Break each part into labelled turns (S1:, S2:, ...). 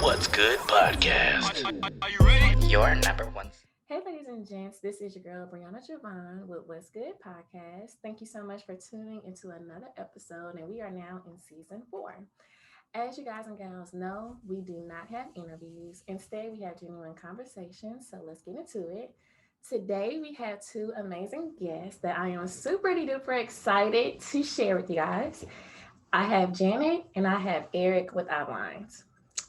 S1: What's Good podcast.
S2: Are you ready?
S3: Your number one.
S4: Hey, ladies and gents, this is your girl, Brianna Javon with What's Good podcast. Thank you so much for tuning into another episode, and we are now in season 4. As you guys and gals know, we do not have interviews. Instead, we have genuine conversations, so let's get into it. Today, we have 2 amazing guests that I am super duper excited to share with you guys. I have Janet and I have Eric with iblinds.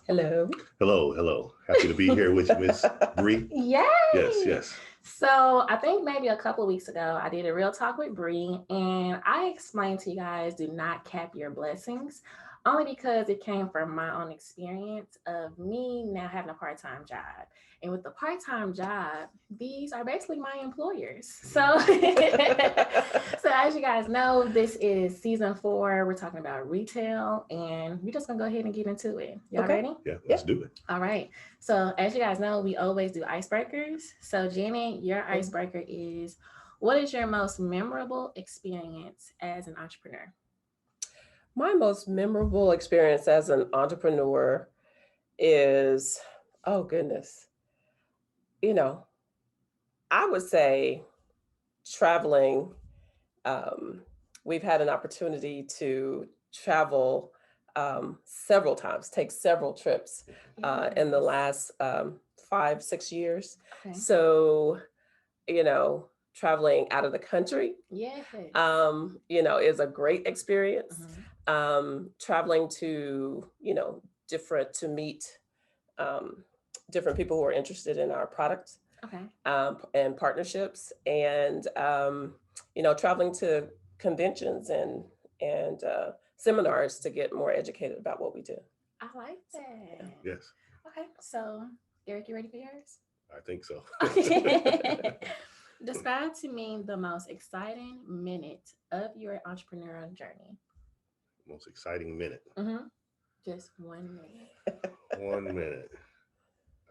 S5: Hello.
S6: Hello. Happy to be here with you, Miss Bree.
S4: Yay!
S6: Yes.
S4: So I think maybe a couple of weeks ago, I did a real talk with Bree, and I explained to you guys, do not cap your blessings, only because it came from my own experience of me now having a part-time job. And with the part-time job, these are basically my employers. So, so as you guys know, this is season 4. We're talking about retail, and we're just gonna go ahead and get into it. Y'all ready?
S6: Yeah, let's do it.
S4: All right. So as you guys know, we always do icebreakers. So Janet, your icebreaker is, what is your most memorable experience as an entrepreneur?
S5: My most memorable experience as an entrepreneur is, oh goodness, I would say traveling. We've had an opportunity to travel several times, take several trips in the last 5-6 years.
S4: Okay.
S5: So, traveling out of the country,
S4: Yes.
S5: is a great experience.
S4: Mhm.
S5: Traveling to, to meet different people who are interested in our product
S4: Okay.
S5: and partnerships, and, traveling to conventions and seminars to get more educated about what we do.
S4: I like that.
S6: Yes,
S4: Okay. So Eric, you ready for yours?
S6: I think so.
S4: Describe to me the most exciting minute of your entrepreneurial journey.
S6: Most exciting minute.
S4: Mm-hmm. Just 1 minute.
S6: 1 minute.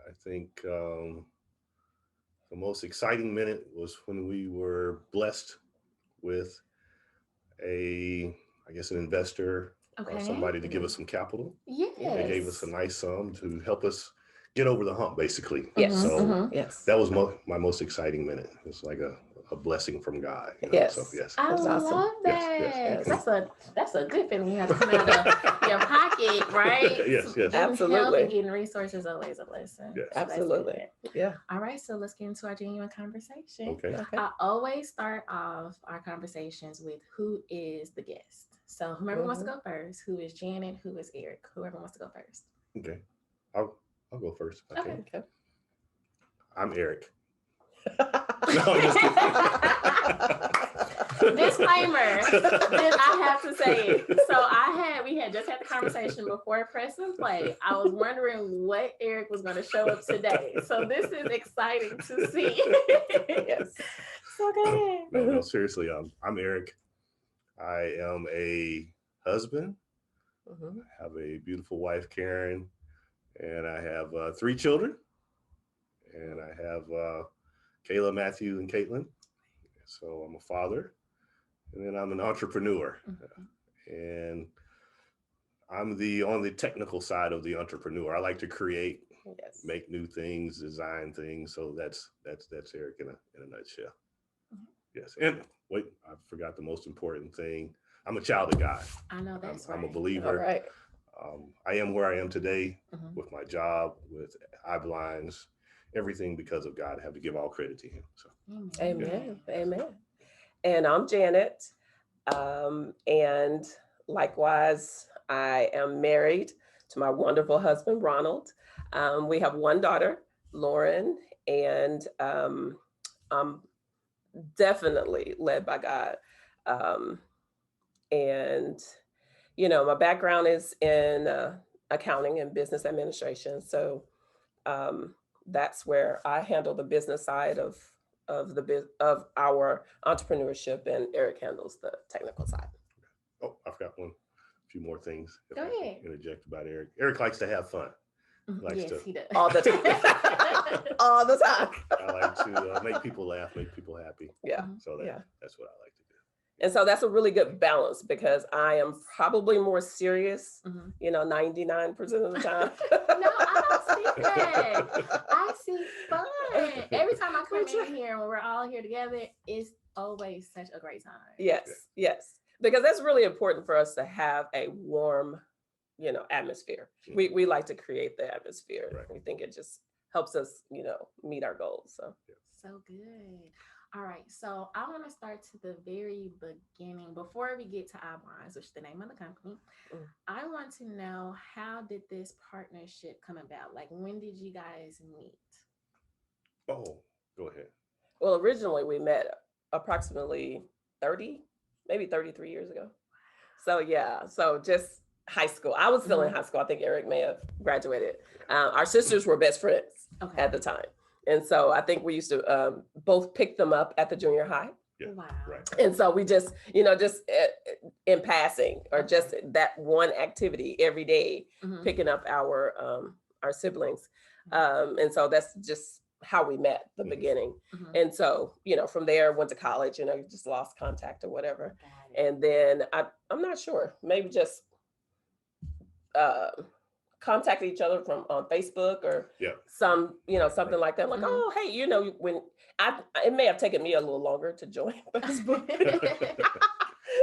S6: I think the most exciting minute was when we were blessed with an investor,
S4: Okay.
S6: somebody to give us some capital.
S4: Yes.
S6: They gave us a nice sum to help us get over the hump, basically.
S5: Yes.
S4: Mhm,
S6: So
S4: mhm.
S5: Yes.
S6: that was my most exciting minute. It's like a blessing from God.
S5: Yes.
S6: So yes.
S4: I
S5: That's awesome.
S4: love that.
S6: Yes.
S4: That's a good feeling. You have to come out of your pocket, right?
S6: Yes.
S4: Getting
S5: Absolutely.
S4: help and getting resources is always a blessing.
S6: Yes.
S4: So that's
S5: Absolutely.
S4: good.
S5: Yeah.
S4: All right, so let's get into our genuine conversation.
S6: Okay.
S5: Okay.
S4: I always start off our conversations with who is the guest. So whoever wants to go first, who is Janet, who is Eric, whoever wants to go first.
S6: Okay. I'll go first if I can.
S5: Okay.
S6: I'm Eric. No, I'm just kidding.
S4: Disclaimer, then I have to say it. So we had just had the conversation before pressing play. I was wondering what Eric was going to show up today. So this is exciting to see.
S5: Yes.
S4: So go ahead.
S6: No, seriously. I'm Eric. I am a husband.
S5: Mhm.
S6: I have a beautiful wife, Karen, and I have 3 children. And I have Kayla, Matthew, and Caitlin. So I'm a father, and then I'm an entrepreneur. And I'm on the technical side of the entrepreneur. I like to create,
S5: Yes.
S6: make new things, design things. So that's Eric in a nutshell.
S4: Mhm.
S6: Yes. And wait, I forgot the most important thing. I'm a child of God.
S4: I know that's
S6: I'm a
S4: right.
S6: believer.
S5: All right.
S6: I am where I am today
S4: Mhm.
S6: with my job, with iblinds, everything because of God. I have to give all credit to him. So
S5: Amen. Amen. And I'm Janet. And likewise, I am married to my wonderful husband, Ronald. We have 1 daughter, Lauren, and I'm definitely led by God. And, my background is in accounting and business administration. So that's where I handle the business side of our entrepreneurship, and Eric handles the technical side.
S6: Oh, I forgot a few more things. If
S4: Go
S6: I can
S4: ahead.
S6: Interject about Eric. Eric likes to have fun. Likes
S4: Yes,
S6: to-
S4: he does.
S5: All the time. All the time.
S6: I like to make people laugh, make people happy.
S5: Yeah.
S6: So
S5: Yeah.
S6: that's what I like to do.
S5: And so that's a really good balance, because I am probably more serious,
S4: Mhm.
S5: 99% of the time.
S4: No, I see that. I see fun. Every time I come in here when we're all here together, it's always such a great time.
S5: Yes, because that's really important for us to have a warm, atmosphere. We like to create the atmosphere.
S6: Right.
S5: We think it just helps us, meet our goals.
S4: So good. All right, so I want to start to the very beginning. Before we get to iblinds, which is the name of the company, I want to know, how did this partnership come about? Like, when did you guys meet?
S6: Oh, go ahead.
S5: Well, originally we met approximately 30, maybe 33 years ago. So yeah, so just high school. I was still in high school. I think Eric may have graduated. Our sisters were best friends at the time. And so I think we used to both pick them up at the junior high.
S6: Yeah.
S4: Wow.
S6: Right.
S5: And so we just, just in passing, or just that one activity every day, picking up our siblings. And so that's just how we met the beginning. And so, from there, went to college, just lost contact or whatever. And then I'm not sure, maybe just contact each other from on Facebook or something like that. Like, oh, hey, when it may have taken me a little longer to join Facebook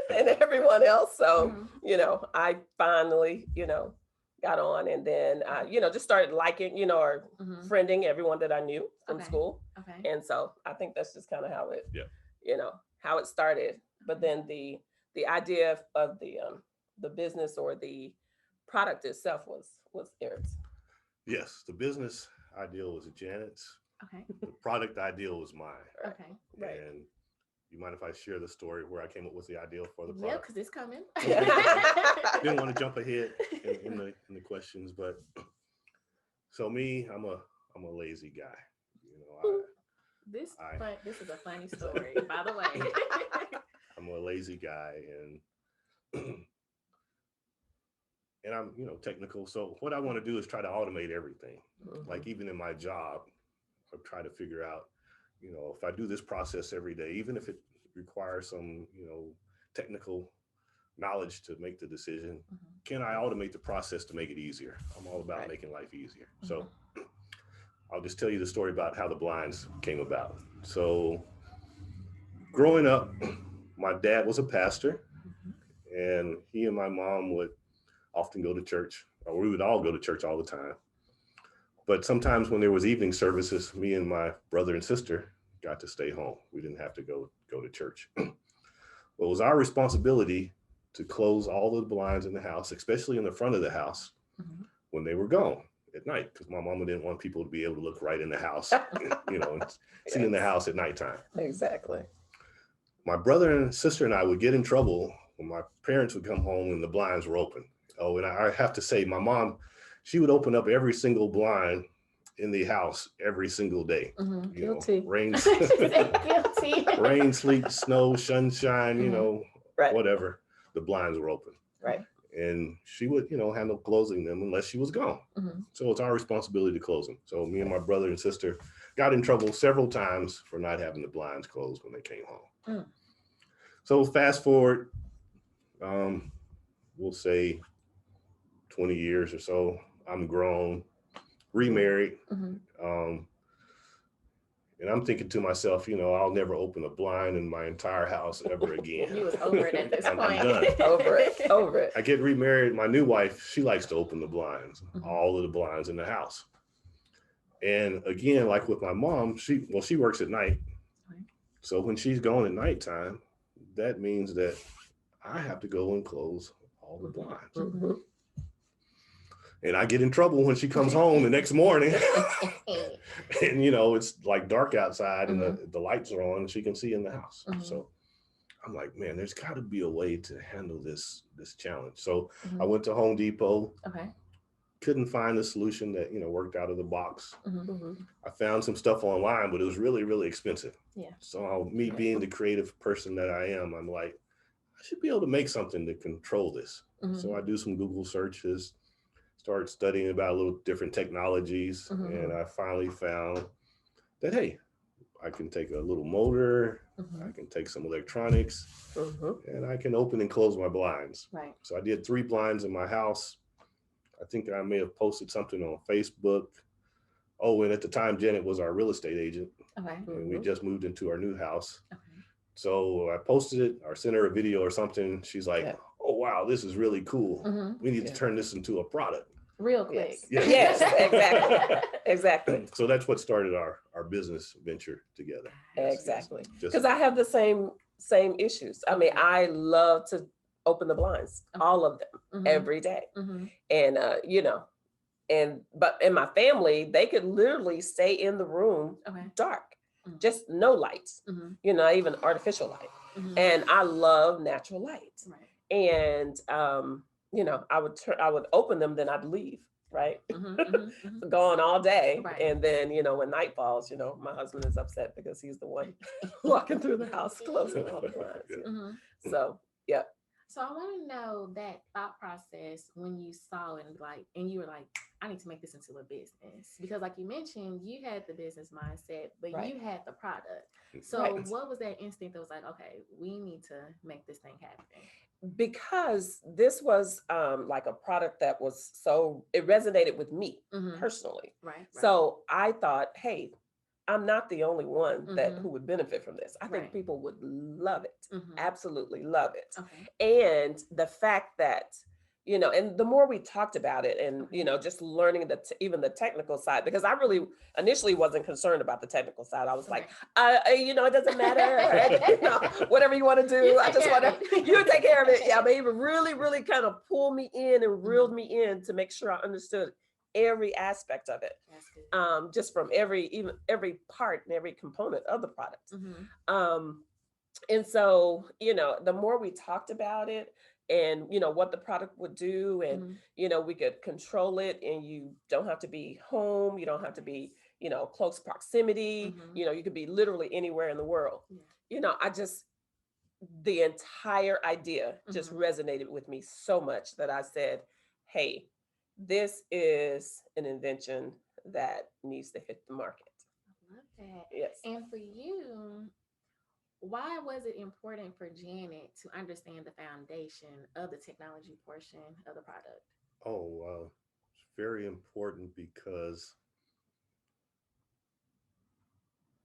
S5: than everyone else. So, I finally, got on, and then, just started liking, or friending everyone that I knew from school.
S4: Okay.
S5: And so I think that's just kind of how it, how it started. But then the idea of the business or the product itself was Eric's.
S6: Yes, the business ideal was Janet's.
S4: Okay.
S6: The product ideal was mine.
S4: Okay.
S5: Right.
S6: And you mind if I share the story where I came up with the ideal for the
S4: Yeah,
S6: product?
S4: because it's coming.
S6: Didn't want to jump ahead in the questions, but so me, I'm a lazy guy.
S4: This is a funny story, by the way.
S6: I'm a lazy guy, and and I'm technical. So what I want to do is try to automate everything. Like, even in my job, I try to figure out, if I do this process every day, even if it requires some technical knowledge to make the decision, can I automate the process to make it easier? I'm all about making life easier. So I'll just tell you the story about how the blinds came about. So growing up, my dad was a pastor, and he and my mom would often go to church, or we would all go to church all the time. But sometimes when there was evening services, me and my brother and sister got to stay home. We didn't have to go to church. Well, it was our responsibility to close all the blinds in the house, especially in the front of the house, when they were gone at night, because my mama didn't want people to be able to look right in the house, and see in the house at nighttime.
S5: Exactly.
S6: My brother and sister and I would get in trouble when my parents would come home and the blinds were open. Oh, and I have to say, my mom, she would open up every single blind in the house every single day.
S5: Guilty.
S6: Rain,
S4: Guilty.
S6: rain, sleet, snow, sunshine, whatever. The blinds were open.
S5: Right.
S6: And she would, handle closing them unless she was gone. So it's our responsibility to close them. So me and my brother and sister got in trouble several times for not having the blinds closed when they came home. So fast forward, we'll say 20 years or so, I'm grown, remarried. And I'm thinking to myself, I'll never open a blind in my entire house ever again.
S4: You was over it at this point.
S6: I'm done.
S5: Over it.
S6: I get remarried. My new wife, she likes to open the blinds, all of the blinds in the house. And again, like with my mom, she works at night. So when she's gone at nighttime, that means that I have to go and close all the blinds. And I get in trouble when she comes home the next morning. And, it's like dark outside and the lights are on and she can see in the house. So I'm like, man, there's got to be a way to handle this challenge. So I went to Home Depot. Couldn't find a solution that, worked out of the box. I found some stuff online, but it was really, really expensive. So me being the creative person that I am, I'm like, I should be able to make something to control this. So I do some Google searches, start studying about a little different technologies. And I finally found that, hey, I can take a little motor, I can take some electronics, and I can open and close my blinds. So I did 3 blinds in my house. I think I may have posted something on Facebook. Oh, and at the time, Janet was our real estate agent.
S4: Okay.
S6: And we just moved into our new house.
S4: Okay.
S6: So I posted it or sent her a video or something. She's like, oh, wow, this is really cool. We need to turn this into a product.
S4: Real quick.
S5: Yes, exactly. Exactly.
S6: So that's what started our business venture together.
S5: Exactly. Because I have the same issues. I mean, I love to open the blinds, all of them, every day. And, you know, but in my family, they could literally stay in the room dark, just no lights, you know, even artificial light. And I love natural light. And, you know, I would open them, then I'd leave. Right. Gone all day. And then, you know, when night falls, you know, my husband is upset because he's the one walking through the house, closing all the blinds. So, yeah.
S4: So I want to know that thought process when you saw it and you were like, I need to make this into a business, because like you mentioned, you had the business mindset, but you had the product. So what was that instinct that was like, okay, we need to make this thing happen?
S5: Because this was like a product that was it resonated with me personally. So I thought, hey, I'm not the only one who would benefit from this. I think people would love it, absolutely love it. And the fact that, you know, and the more we talked about it and, you know, just learning even the technical side, because I really initially wasn't concerned about the technical side. I was like, you know, it doesn't matter, you know, whatever you want to do. I just want to, you take care of it. Yeah, but he would really, really kind of pull me in and reeled me in to make sure I understood every aspect of it, just from every part and every component of the product. And so, you know, the more we talked about it and, you know, what the product would do, and, you know, we could control it, and you don't have to be home. You don't have to be, you know, close proximity. You know, you could be literally anywhere in the world. You know, the entire idea just resonated with me so much that I said, hey, this is an invention that needs to hit the market.
S4: I love that.
S5: Yes.
S4: And for you, why was it important for Janet to understand the foundation of the technology portion of the product?
S6: Oh, it's very important because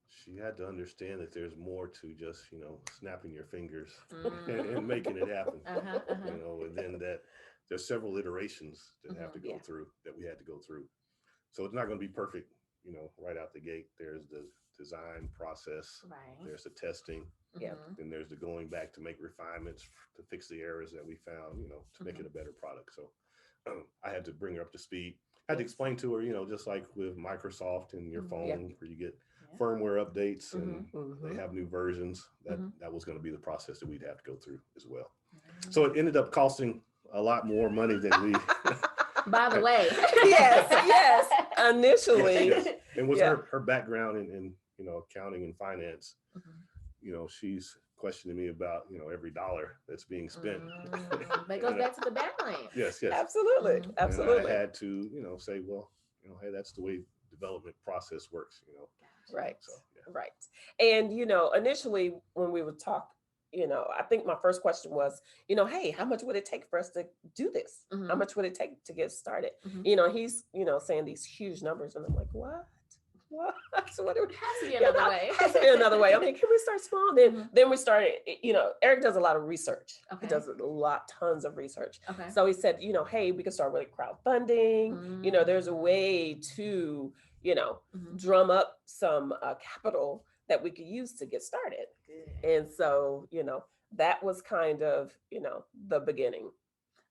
S6: she had to understand that there's more to just, you know, snapping your fingers and making it happen. You know, and then that there's several iterations that have to go through, that we had to go through. So it's not going to be perfect, you know, right out the gate. There's the design process, there's the testing, then there's the going back to make refinements to fix the errors that we found, you know, to make it a better product. So I had to bring her up to speed. I had to explain to her, you know, just like with Microsoft and your phone, where you get firmware updates and they have new versions, that was going to be the process that we'd have to go through as well. So it ended up costing a lot more money than we
S4: by the way.
S5: yes initially.
S6: And with her background in you know, accounting and finance, you know, she's questioning me about, you know, every dollar that's being spent.
S4: That goes back to the balance.
S6: Yes
S5: Absolutely.
S6: And I had to, you know, say, well, you know, hey, that's the way development process works, you know.
S5: Right. And, you know, initially when we would talk, you know, I think my first question was, you know, hey, how much would it take for us to do this? How much would it take to get started? You know, he's, you know, saying these huge numbers, and I'm like, what? So what
S4: has to be another way.
S5: Has to be another way. I mean, can we start small? Then we started, you know, Eric does a lot of research. He does tons of research. So he said, you know, hey, we can start with crowdfunding. You know, there's a way to, you know, drum up some capital that we could use to get started. And so, you know, that was kind of, you know, the beginning.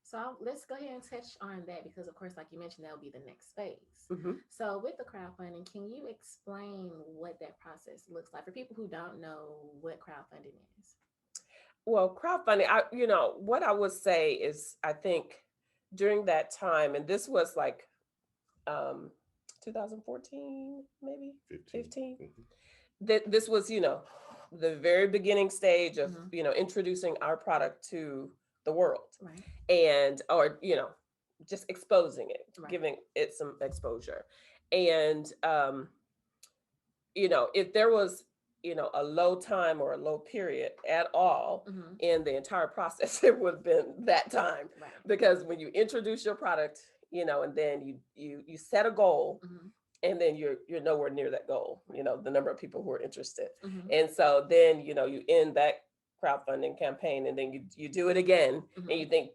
S4: So let's go ahead and touch on that, because of course, like you mentioned, that will be the next phase. So with the crowdfunding, can you explain what that process looks like for people who don't know what crowdfunding is?
S5: Well, crowdfunding, you know, what I would say is, I think during that time, and this was like 2014, maybe 15. That this was, you know, the very beginning stage of, you know, introducing our product to the world, and, or, you know, just exposing it, giving it some exposure. And, you know, if there was, you know, a low time or a low period at all in the entire process, it would have been that time. Because when you introduce your product, and then you set a goal, and then you're nowhere near that goal, the number of people who are interested. And so then, you end that crowdfunding campaign, and then you do it again, and you think,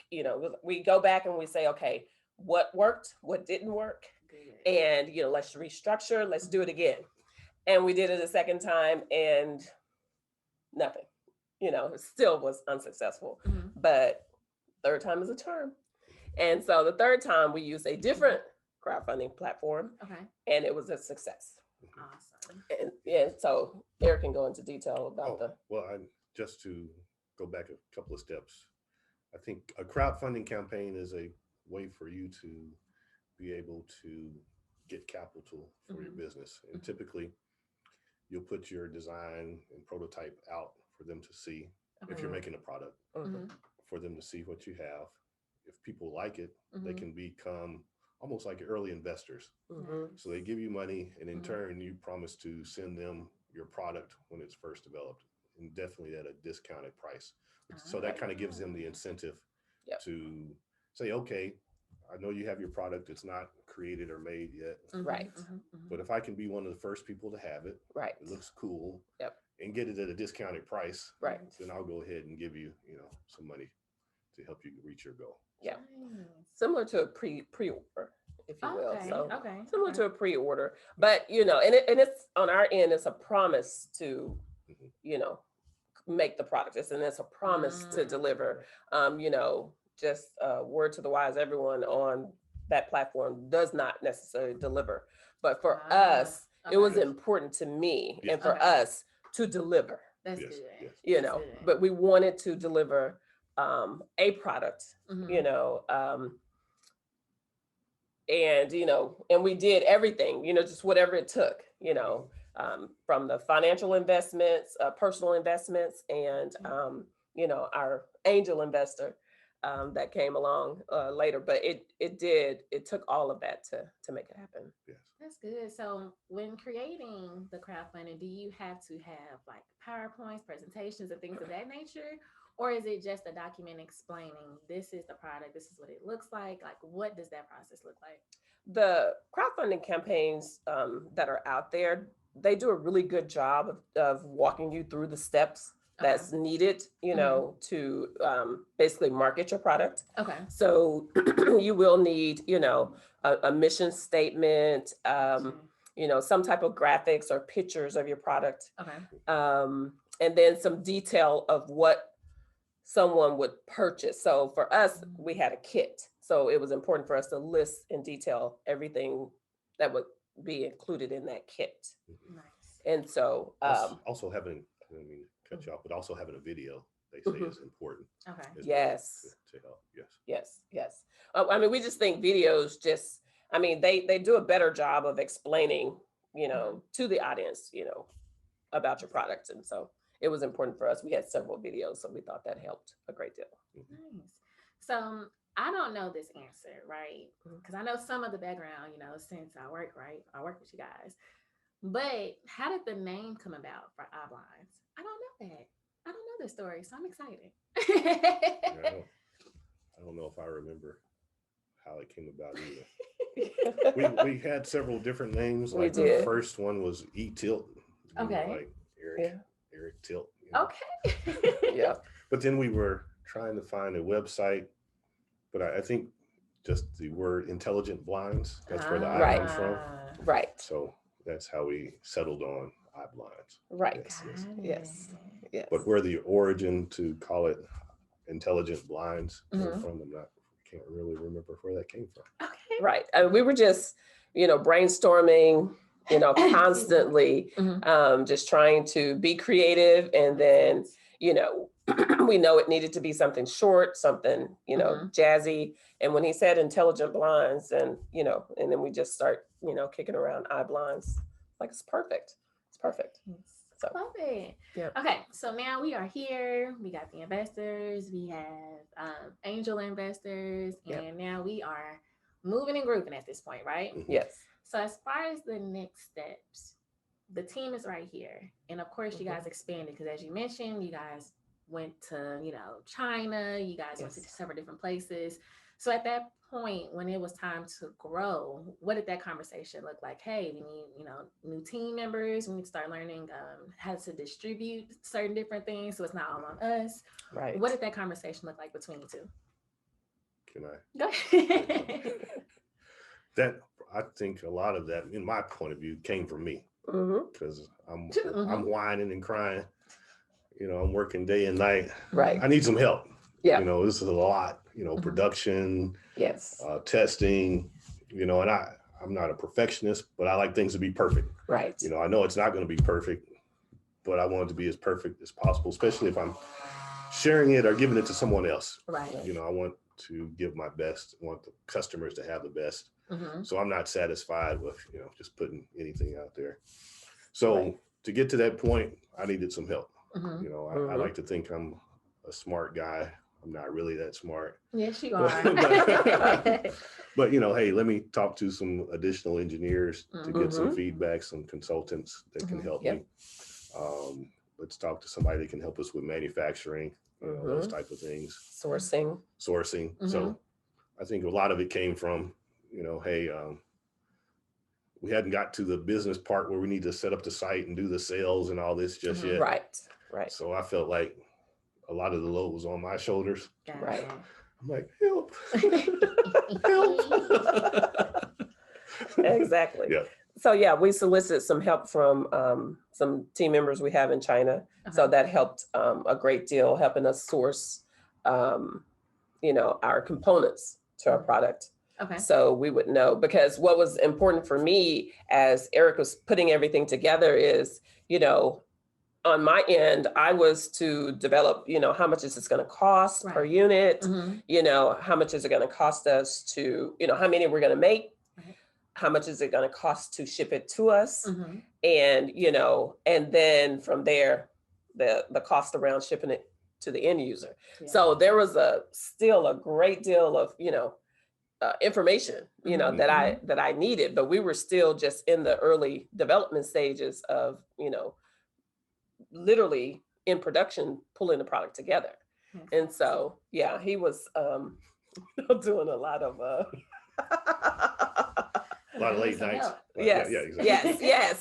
S5: we go back and we say, okay, what worked, what didn't work, and, let's restructure, let's do it again. And we did it a second time, and nothing, it still was unsuccessful. But third time is a charm. And so the third time we used a different crowdfunding platform, and it was a success.
S4: Awesome.
S5: And so Eric can go into detail about
S6: just to go back a couple of steps. I think a crowdfunding campaign is a way for you to be able to get capital for your business. And typically you'll put your design and prototype out for them to see if you're making a product, for them to see what you have. If people like it, they can become almost like early investors. So they give you money, and in turn, you promise to send them your product when it's first developed, and definitely at a discounted price. So that kind of gives them the incentive to say, okay, I know you have your product, it's not created or made yet.
S5: Right.
S6: But if I can be one of the first people to have it, it looks cool, and get it at a discounted price, then I'll go ahead and give you, some money to help you reach your goal.
S5: Yeah. Similar to a pre-order, if you will. So similar to a pre-order, but and it's on our end, it's a promise to, make the product. It's a promise to deliver. Just word to the wise, everyone on that platform does not necessarily deliver. But for us, it was important to me and for us to deliver.
S4: That's good.
S5: But we wanted to deliver a product, and and we did everything, just whatever it took, from the financial investments, personal investments, and our angel investor that came along later. But it took all of that to make it happen.
S6: Yes.
S4: That's good. So when creating the crowdfunding, do you have to have like PowerPoints, presentations, and things of that nature? Or is it just a document explaining this is the product, this is what it looks like? Like, what does that process look like?
S5: The crowdfunding campaigns that are out there, they do a really good job of walking you through the steps that's needed, to basically market your product. So you will need, a mission statement, some type of graphics or pictures of your product. And then some detail of what someone would purchase. So for us, we had a kit. So it was important for us to list in detail everything that would be included in that kit.
S4: Nice.
S5: And so
S6: also having, I don't mean to cut you off, but also having a video, they say is important.
S5: Yes.
S6: To help.
S5: Yes. I mean, we just think videos they do a better job of explaining, to the audience, about your product. And so it was important for us. We had several videos, so we thought that helped a great deal.
S4: Nice. So I don't know this answer, right? Because I know some of the background, since I work with you guys. But how did the name come about for iblinds? I don't know that. I don't know this story, so I'm excited.
S6: I don't know if I remember how it came about either. we had several different names. Like the first one was E-Tilt. Like Eric Tilt.
S4: Okay.
S6: But then we were trying to find a website, but I think just the word intelligent blinds, that's where the I comes from.
S5: Right.
S6: So that's how we settled on iblinds.
S5: Right. Yes.
S6: But where the origin to call it intelligent blinds came from, can't really remember where that came from.
S5: Okay. Right. We were just, brainstorming, constantly, just trying to be creative. And then, we know it needed to be something short, something, jazzy. And when he said intelligent blinds, and then we just start, kicking around iblinds, like it's perfect. It's perfect. So,
S4: love it. Yep. Okay, so now we are here. We got the investors. We have angel investors, and now we are moving and grooving at this point, right?
S5: Yes.
S4: So as far as the next steps, the team is right here, and of course, you guys expanded because, as you mentioned, you guys went to China. You guys went to several different places. So at that point when it was time to grow, what did that conversation look like? Hey, we need, new team members. We need to start learning how to distribute certain different things, so it's not all on us.
S5: Right.
S4: What did that conversation look like between you two?
S6: Can I?
S4: Go ahead.
S6: I think a lot of that, in my point of view, came from me, because I'm whining and crying. I'm working day and night.
S5: Right.
S6: I need some help.
S5: Yeah.
S6: This is a lot. Production.
S5: Yes.
S6: Testing. And I'm not a perfectionist, but I like things to be perfect.
S5: Right.
S6: I know it's not going to be perfect, but I want it to be as perfect as possible, especially if I'm sharing it or giving it to someone else.
S4: Right.
S6: I want to give my best. I want the customers to have the best.
S4: Mm-hmm.
S6: So I'm not satisfied with, just putting anything out there. So to get to that point, I needed some help. I like to think I'm a smart guy. I'm not really that smart.
S4: Yes, you are.
S6: But hey, let me talk to some additional engineers to get some feedback, some consultants that can help me. Let's talk to somebody that can help us with manufacturing, those type of things. Sourcing. So I think a lot of it came from, hey, we hadn't got to the business part where we need to set up the site and do the sales and all this just yet.
S5: Right.
S6: So I felt like a lot of the load was on my shoulders.
S4: Right.
S6: I'm like, help.
S5: Exactly.
S6: Yeah.
S5: So we solicited some help from some team members we have in China. So that helped a great deal, helping us source, our components to our product.
S4: Okay.
S5: So we would know, because what was important for me as Eric was putting everything together is, on my end, I was to develop, how much is this going to cost per unit? How much is it going to cost us to, how many we're going to make? How much is it going to cost to ship it to us? And, and then from there, the cost around shipping it to the end user. Yeah. So there was still a great deal of, information, that I needed, but we were still just in the early development stages of, literally in production, pulling the product together. And so, he was doing a lot of
S6: late nights.
S5: Yes.
S6: Exactly.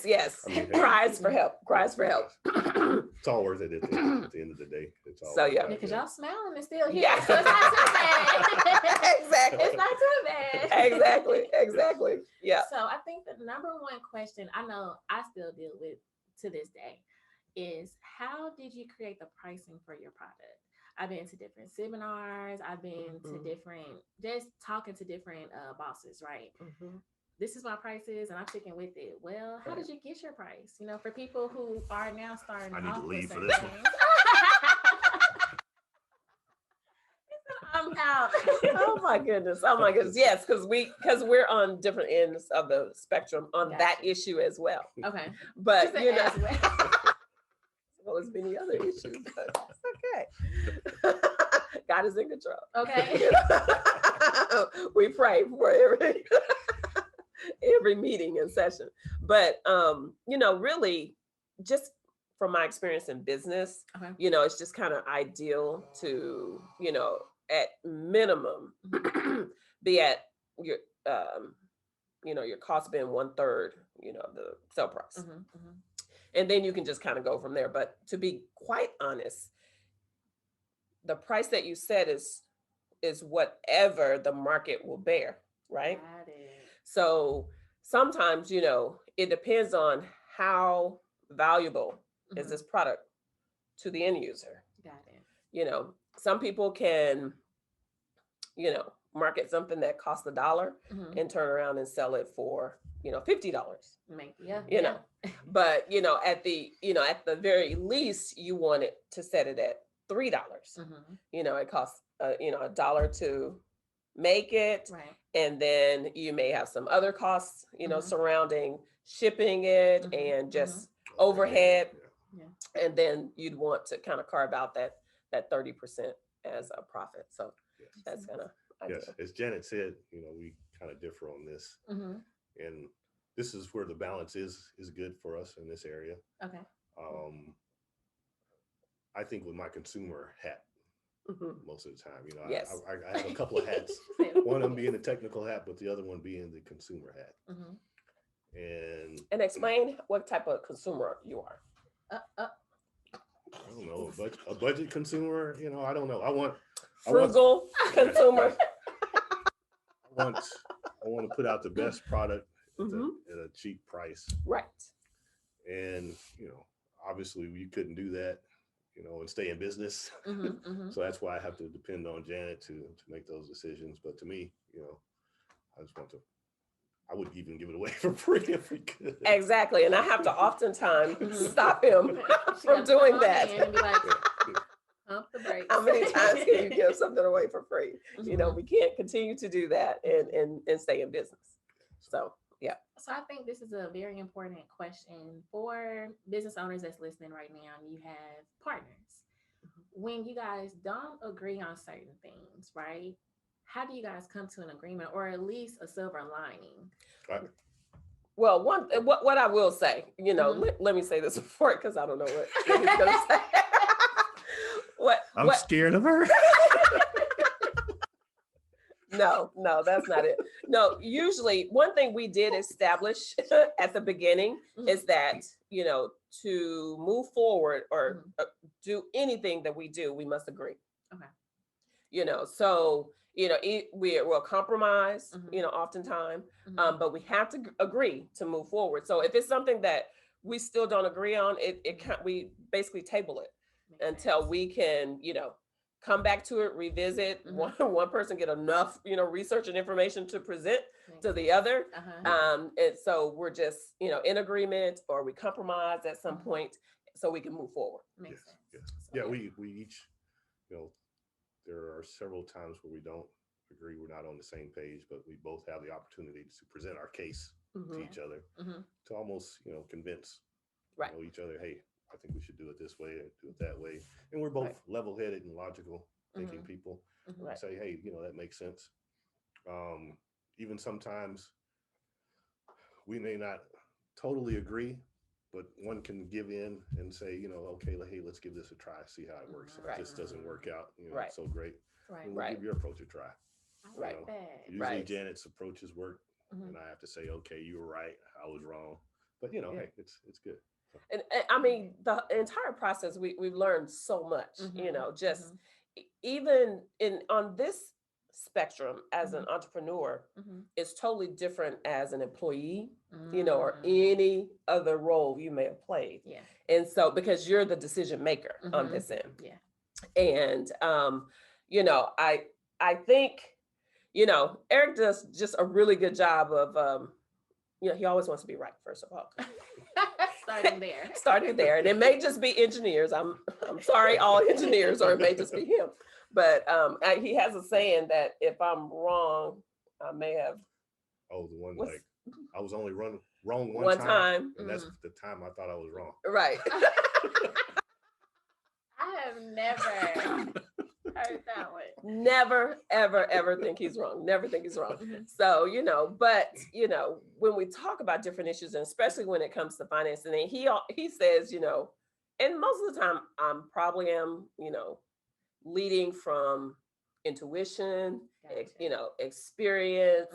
S5: Yes. I mean, cries for help.
S6: It's all worth it at the end of the day. It's all
S5: so
S4: because y'all smiling and still here.
S5: Yeah.
S4: So it's not too bad.
S5: Exactly.
S4: It's not too bad.
S5: Exactly. Yeah.
S4: So I think the number one question I know I still deal with to this day is, how did you create the pricing for your product? I've been to different seminars. I've been to just talking to different bosses, right? This is my prices and I'm sticking with it. Well, how did you get your price? For people who are now starting
S6: I need
S4: off
S6: to leave for
S4: with
S6: this
S4: things.
S6: one.
S4: I'm out.
S5: Oh my goodness. Yes, because we're on different ends of the spectrum on that issue as well.
S4: Okay.
S5: But
S4: Well,
S5: as many other issues, but it's okay. God is in control.
S4: Okay.
S5: We pray for every meeting and session. But really, just from my experience in business, it's just kind of ideal to, at minimum, be at your your cost being 1/3, the sell price. And then you can just kind of go from there. But to be quite honest, the price that you set is whatever the market will bear, right? So sometimes, it depends on how valuable is this product to the end user.
S4: Got it.
S5: Some people can, market something that costs $1 and turn around and sell it for, $50. But at the very least, you want it to set it at $3. It costs $1 to make it, and then you may have some other costs, surrounding shipping it and just overhead, and then you'd want to kind of carve out that 30% as a profit. So that's kind of
S6: yes. As Janet said, we kind of differ on this, and this is where the balance is good for us in this area.
S4: Okay.
S6: I think with my consumer hat, most of the time. You know,
S5: Yes.
S6: I have a couple of hats. One of them being the technical hat, but the other one being the consumer hat.
S5: And explain what type of consumer you are.
S6: I don't know, a budget consumer. You know, I don't know. I want
S5: frugal consumer.
S6: I want to put out the best product at a cheap price.
S5: Right.
S6: And, you know, obviously you couldn't do that, you know, and stay in business. So that's why I have to depend on Janet to make those decisions. But to me, you know, I would even give it away for free if we could.
S5: Exactly. And I have to oftentimes stop him from doing that.
S4: And be like, pump the brakes.
S5: How many times can you give something away for free? You know, we can't continue to do that and stay in business. So, yeah.
S4: So I think this is a very important question for business owners that's listening right now. You have partners. When you guys don't agree on certain things, right? How do you guys come to an agreement, or at least a silver lining?
S6: Right.
S5: Well, what I will say, you know, let me say this before, because I don't know what he's going to say.
S6: I'm scared of her.
S5: No, that's not it. No, usually one thing we did establish at the beginning is that, you know, to move forward or do anything that we do, we must agree.
S4: Okay.
S5: You know, so, you know, we'll compromise, you know, oftentimes, but we have to agree to move forward. So if it's something that we still don't agree on, we basically table it until we can, you know, come back to it, revisit. One person get enough, you know, research and information to present to the other. And so we're just, you know, in agreement, or we compromise at some point so we can move forward.
S6: Makes sense. Yes. Yeah, we each, you know, there are several times where we don't agree, we're not on the same page, but we both have the opportunity to present our case to each other to almost, you know, convince you know, each other, hey, I think we should do it this way and do it that way. And we're both level-headed and logical thinking people. Say, hey, you know, that makes sense. Even sometimes we may not totally agree, but one can give in and say, you know, okay, hey, let's give this a try, see how it works. If this doesn't work out, you know, it's so great. We'll give your approach a try.
S4: I like
S6: that. Usually Janet's approaches work, and I have to say, okay, you were right, I was wrong. But you know, hey, it's good.
S5: And I mean, the entire process, we've learned so much, you know, just even on this spectrum as an entrepreneur, it's totally different as an employee, you know, or any other role you may have played.
S4: Yeah.
S5: And so, because you're the decision maker on this end. Yeah. And, you know, I think, you know, Eric does just a really good job of, you know, he always wants to be right, first of all. Starting there. And it may just be engineers. I'm sorry, all engineers, or it may just be him. But he has a saying that if I'm wrong, I may have.
S6: Oh, the one like I was only wrong one time. And that's the time I thought I was wrong.
S5: Right.
S4: I have never heard that one.
S5: Never, ever, ever think he's wrong. Never think he's wrong. So, you know, but, you know, when we talk about different issues, and especially when it comes to financing, and he says, you know, and most of the time probably am, you know, leading from intuition, you know, experience,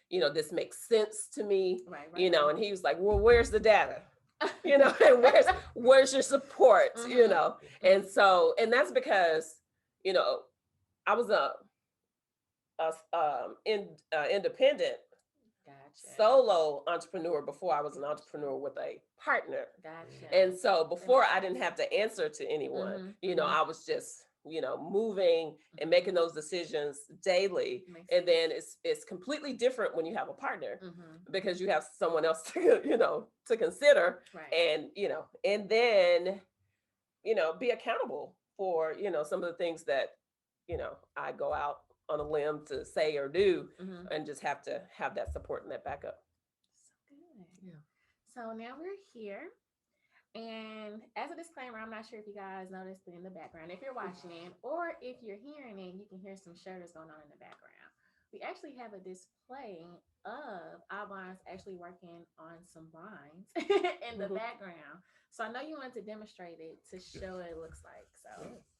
S5: you know, this makes sense to me, you know, and he was like, well, where's the data? You know, and where's your support, you know? And so, and that's because, you know, I was independent solo entrepreneur before I was an entrepreneur with a partner. And so before I didn't have to answer to anyone, you know, I was just, you know, moving and making those decisions daily. And then it's completely different when you have a partner because you have someone else to, you know, to consider and, you know, and then, you know, be accountable for, you know, some of the things that, you know, I go out on a limb to say or do and just have to have that support and that backup.
S4: So good. Yeah. So now we're here. And as a disclaimer, I'm not sure if you guys noticed it in the background. If you're watching it or if you're hearing it, you can hear some shutters going on in the background. We actually have a display of iblinds actually working on some blinds in the background. So I know you wanted to demonstrate it to show what it looks like.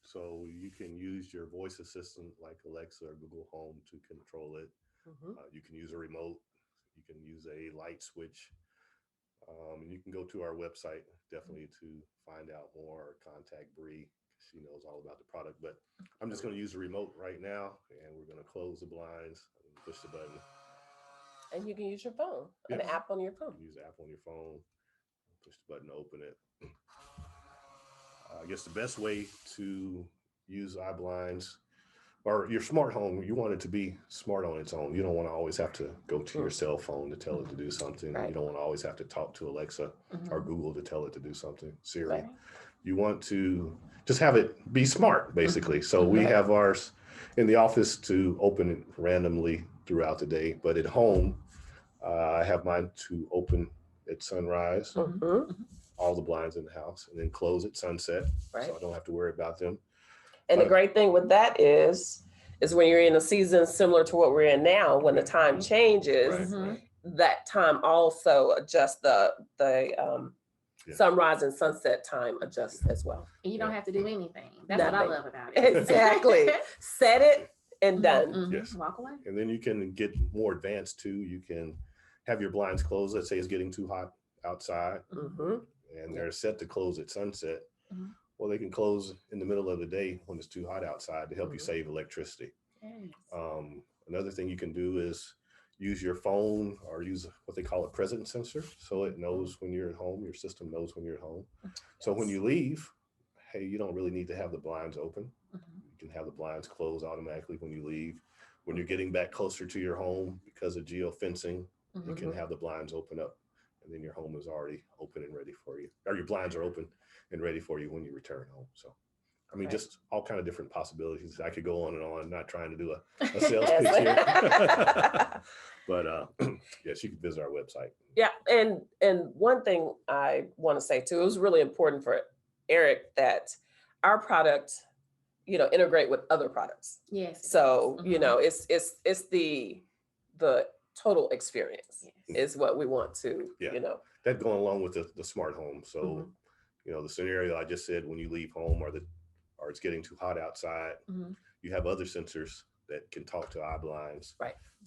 S6: So you can use your voice assistant like Alexa or Google Home to control it. You can use a remote. You can use a light switch. And you can go to our website definitely to find out more, or contact Bree. She knows all about the product. But I'm just going to use the remote right now, and we're going to close the blinds and push the button.
S5: And you can use your phone, an app on your phone.
S6: Use the app on your phone. Push the button to open it. I guess the best way to use iblinds or your smart home, you want it to be smart on its own. You don't want to always have to go to your cell phone to tell it to do something. You don't want to always have to talk to Alexa or Google to tell it to do something. Siri. You want to just have it be smart, basically. So we have ours in the office to open it randomly throughout the day, but at home, I have mine to open at sunrise, all the blinds in the house, and then close at sunset, so I don't have to worry about them.
S5: And the great thing with that is when you're in a season similar to what we're in now, when the time changes, that time also adjusts the sunrise and sunset time adjusts as well.
S4: And you don't have to do anything. That's what I love about it.
S5: Exactly. Set it and done.
S6: Yes.
S4: Walk away.
S6: And then you can get more advanced too. You can have your blinds closed. Let's say it's getting too hot outside, and they're set to close at sunset. Well, they can close in the middle of the day when it's too hot outside to help you save electricity. Another thing you can do is use your phone or use what they call a presence sensor. So it knows when you're at home, your system knows when you're at home. So when you leave, hey, you don't really need to have the blinds open. You can have the blinds closed automatically when you leave. When you're getting back closer to your home because of geofencing, you can have the blinds open up, and then your home is already open and ready for you, or your blinds are open and ready for you when you return home. So, I mean, just all kind of different possibilities. I could go on and on, not trying to do a sales pitch here. But yes, you can visit our website.
S5: Yeah, and one thing I want to say too, it was really important for Eric that our product, integrate with other products.
S4: Yes.
S5: So it's the total experience is what we want to.
S6: That going along with the smart home. So the scenario I just said, when you leave home or it's getting too hot outside, you have other sensors that can talk to iblinds,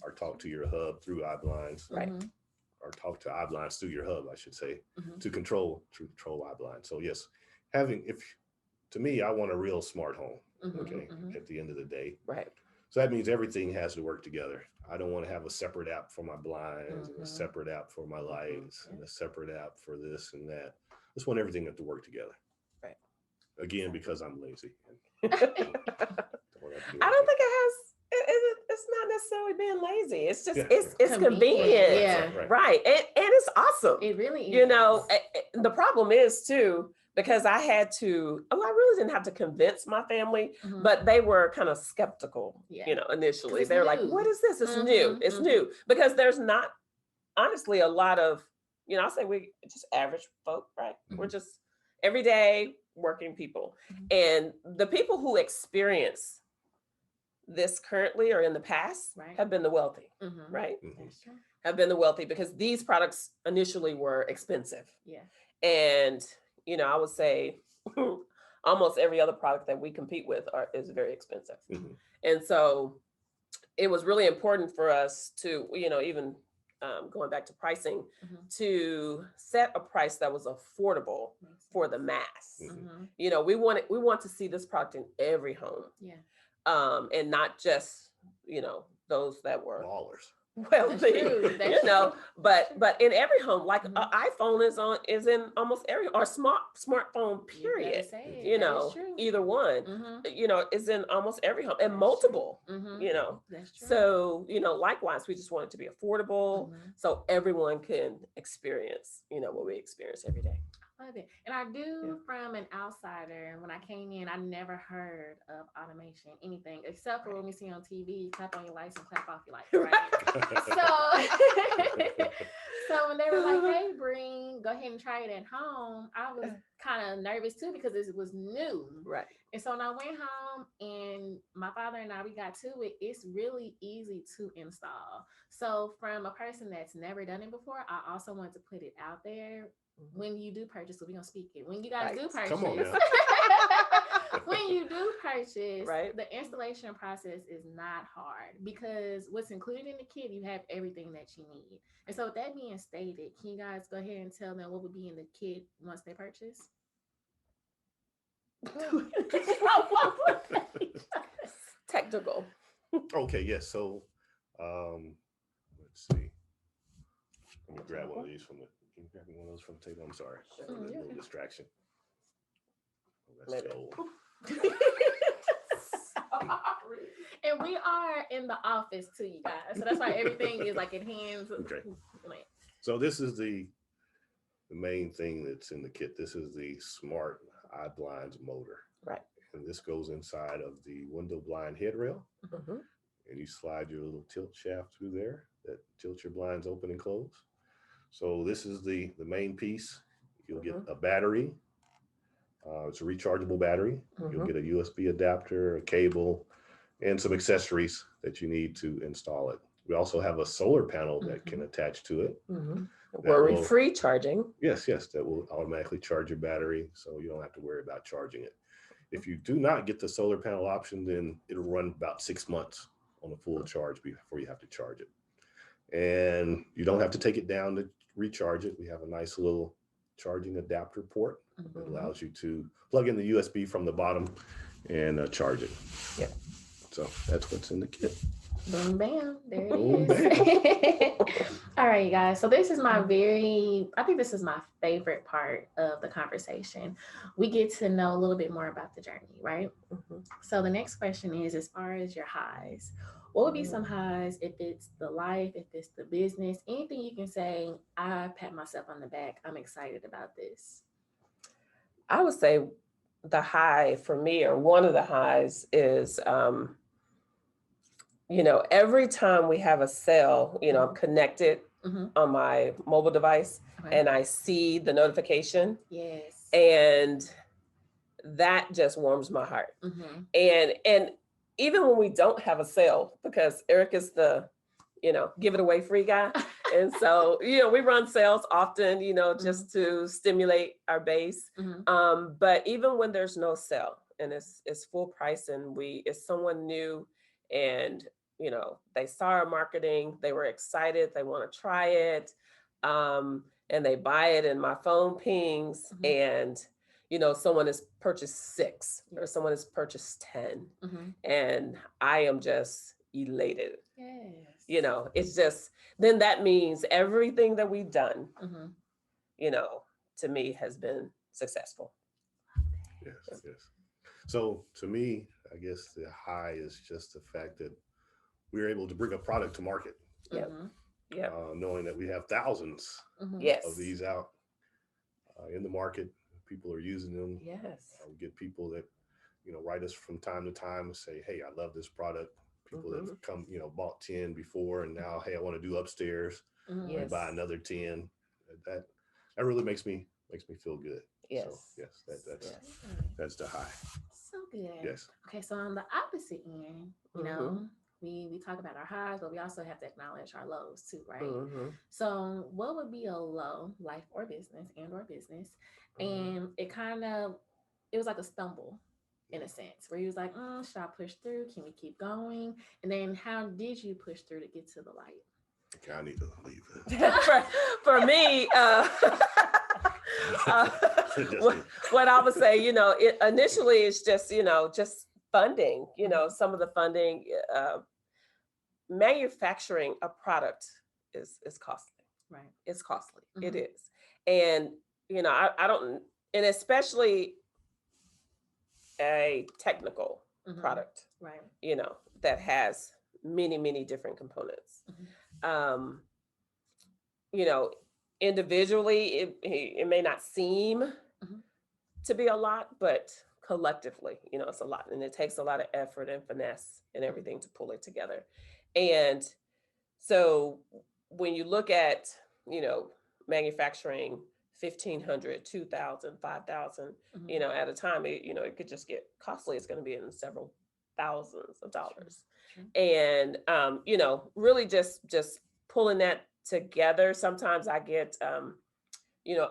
S6: or talk to your hub through iblinds, or talk to iblinds through your hub, I should say, to control iblinds. So yes, to me, I want a real smart home. At the end of the day, so that means everything has to work together. I don't want to have a separate app for my blinds and a separate app for my lights and a separate app for this and that. I just want everything to work together. Again, because I'm lazy.
S5: I don't think it has. It's not necessarily being lazy. It's just it's convenient, right? And it's awesome.
S4: It really is.
S5: The problem is too, because I really didn't have to convince my family, but they were kind of skeptical. Initially they were like, "What is this? It's new. It's new." Because there's not, honestly, a lot of, I'll say we just average folk, right? We're just everyday working people, and the people who experience this currently or in the past have been the wealthy, right?
S4: That's true.
S5: Have been the wealthy, because these products initially were expensive. And I would say almost every other product that we compete with is very expensive. And so it was really important for us to, even going back to pricing, to set a price that was affordable for the mass. We want to see this product in every home. And not just, those that were
S6: ballers.
S5: Wealthy, but in every home, like an iPhone is in almost every, or smartphone period, either one, is in almost every home, and multiple,
S4: That's true.
S5: so, likewise, we just want it to be affordable so everyone can experience, what we experience every day.
S4: Love it. And I do, from an outsider, when I came in, I never heard of automation, anything, except for when we see on TV, clap on your lights and clap off your lights, right? So So when they were like, hey, Breen, go ahead and try it at home, I was kind of nervous too because it was new.
S5: Right.
S4: And so when I went home and my father and I, we got to it, it's really easy to install. So from a person that's never done it before, I also want to put it out there. When you do purchase, so we're going to speak it. When you guys do purchase.
S6: Come on now.
S4: When you do purchase,
S5: right,
S4: the installation process is not hard because what's included in the kit, you have everything that you need. And so with that being stated, can you guys go ahead and tell them what would be in the kit once they purchase?
S5: Technical.
S6: Okay, yes. So let's see. Let me grab one of these from the. Can you grab me one of those from the table? I'm sorry. A little distraction. Oh, that's gold.
S4: And we are in the office too, you guys. So that's why everything is like in hands.
S6: Okay. So this is the main thing that's in the kit. This is the smart iblinds motor.
S5: Right.
S6: And this goes inside of the window blind headrail.
S5: Mm-hmm.
S6: And you slide your little tilt shaft through there that tilts your blinds open and close. So this is the main piece. You'll get a battery. It's a rechargeable battery. You'll get a USB adapter, a cable, and some accessories that you need to install it. We also have a solar panel that can attach to it.
S5: Worry-free charging.
S6: Yes, that will automatically charge your battery, so you don't have to worry about charging it. If you do not get the solar panel option, then it'll run about 6 months on a full charge before you have to charge it. And you don't have to take it down to recharge it. We have a nice little charging adapter port that allows you to plug in the USB from the bottom and charge it.
S5: Yeah.
S6: So that's what's in the kit.
S4: Boom, bam. There it is. All right, you guys. So this is I think this is my favorite part of the conversation. We get to know a little bit more about the journey, right? So the next question is, as far as your highs, what would be some highs if it's the life, if it's the business, anything you can say, I pat myself on the back, I'm excited about this?
S5: I would say the high for me, or one of the highs, is every time we have a sale, I'm connected on my mobile device and I see the notification.
S4: Yes.
S5: And that just warms my heart. And even when we don't have a sale, because Eric is the, give it away free guy. And so, we run sales often, just to stimulate our base. But even when there's no sale and it's full price and it's someone new and, they saw our marketing, they were excited, they want to try it, and they buy it and my phone pings and, someone has purchased 6 or someone has purchased 10 and I am just elated.
S4: Yes.
S5: It's just, then that means everything that we've done, to me has been successful.
S6: Yes. So to me, I guess the high is just the fact that we were able to bring a product to market. Knowing that we have thousands of these out in the market. People are using them.
S5: Yes.
S6: We get people that, write us from time to time and say, hey, I love this product. People that have come, bought 10 before and now, hey, I want to do upstairs.
S5: Yes.
S6: Buy another 10. That really makes me feel good.
S5: Yes.
S6: So, yes, that's the high.
S4: So good.
S6: Yes.
S4: Okay, so on the opposite end, we talk about our highs, but we also have to acknowledge our lows too, right? So what would be a low, life or business, and it was like a stumble in a sense where he was like, should I push through? Can we keep going? And then how did you push through to get to the light?
S6: Okay, I need to leave.
S5: for me, what I would say, initially it's just, just funding, some of the funding, manufacturing a product is costly.
S4: Right.
S5: It's costly. It is. And, I don't, and especially a technical product,
S4: right?
S5: That has many, many different components. Individually, it may not seem to be a lot, but collectively, it's a lot. And it takes a lot of effort and finesse and everything to pull it together. And so when you look at, manufacturing 1,500, 2,000, 5,000, at a time, it could just get costly. It's going to be in several thousands of dollars. Sure. And, really just pulling that together. Sometimes I get,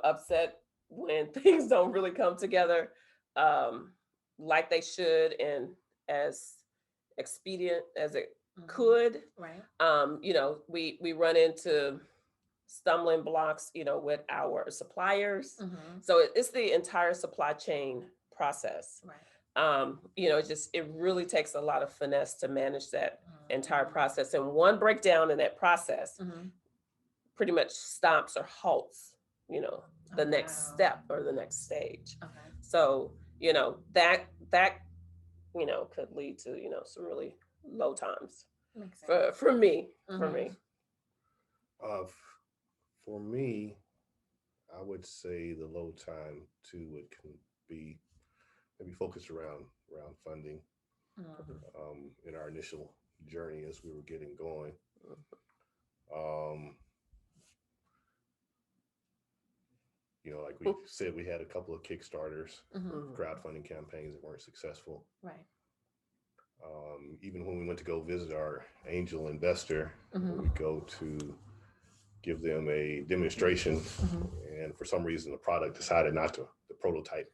S5: upset when things don't really come together like they should and as expedient as it could.
S4: Right.
S5: We run into stumbling blocks, with our suppliers. So it's the entire supply chain process.
S4: Right.
S5: It really takes a lot of finesse to manage that entire process. And one breakdown in that process pretty much stops or halts, the next step or the next stage.
S4: Okay.
S5: So, that could lead to, some really low times for me. For
S6: me, I would say the low time too can be maybe focused around funding in our initial journey as we were getting going. Like we said, we had a couple of Kickstarters, crowdfunding campaigns that weren't successful.
S4: Right.
S6: Even when we went to go visit our angel investor, we go to give them a demonstration, and for some reason the prototype